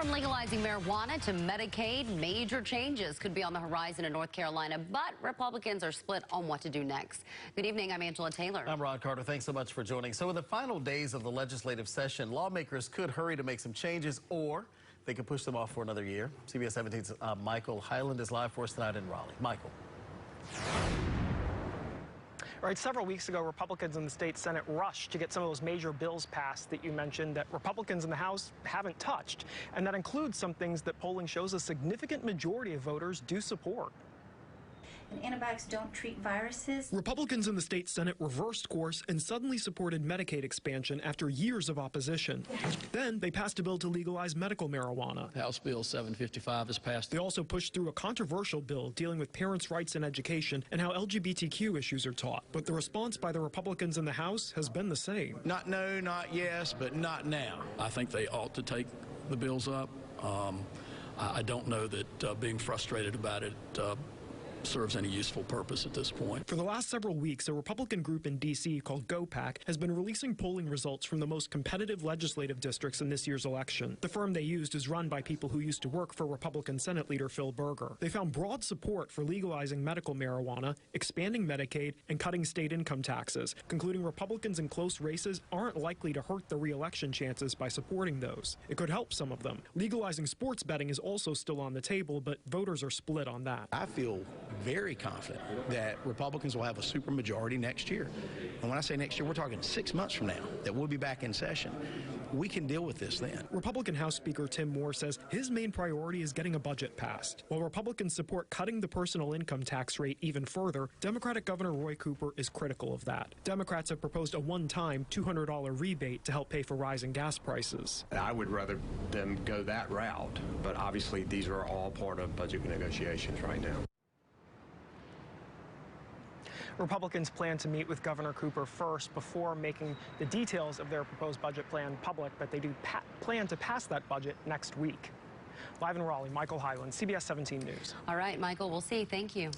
From legalizing marijuana to Medicaid, major changes could be on the horizon in North Carolina, but Republicans are split on what to do next. Good evening, I'm Angela Taylor. I'm Rod Carter. Thanks so much for joining. So in the final days of the legislative session, lawmakers could hurry to make some changes, or they could push them off for another year. CBS 17's Michael Hyland is live for us tonight in Raleigh. Michael. All right, several weeks ago, Republicans in the state Senate rushed to get some of those major bills passed that you mentioned that Republicans in the House haven't touched. And that includes some things that polling shows a significant majority of voters do support. And antibiotics don't treat viruses. Republicans in the state Senate reversed course and suddenly supported Medicaid expansion after years of opposition. Then they passed a bill to legalize medical marijuana. House Bill 755 is passed. They also pushed through a controversial bill dealing with parents' rights in education and how LGBTQ issues are taught. But the response by the Republicans in the House has been the same. Not no, not yes, but not now. I think they ought to take the bills up. I don't know that being frustrated about it serves any useful purpose at this point. For the last several weeks, a Republican group in D.C. called GoPac has been releasing polling results from the most competitive legislative districts in this year's election. The firm they used is run by people who used to work for Republican Senate leader Phil Berger. They found broad support for legalizing medical marijuana, expanding Medicaid, and cutting state income taxes, concluding Republicans in close races aren't likely to hurt the re-election chances by supporting those. It could help some of them. Legalizing sports betting is also still on the table, but voters are split on that. I feel very confident that Republicans will have a supermajority next year. And when I say next year, we're talking 6 months from now, that we'll be back in session. We can deal with this then. Republican House Speaker Tim Moore says his main priority is getting a budget passed. While Republicans support cutting the personal income tax rate even further, Democratic Governor Roy Cooper is critical of that. Democrats have proposed a one-time $200 rebate to help pay for rising gas prices. I would rather them go that route, but obviously these are all part of budget negotiations right now. Republicans plan to meet with Governor Cooper first before making the details of their proposed budget plan public, but they do plan to pass that budget next week. Live in Raleigh, Michael Hyland, CBS 17 News. All right, Michael, we'll see. Thank you.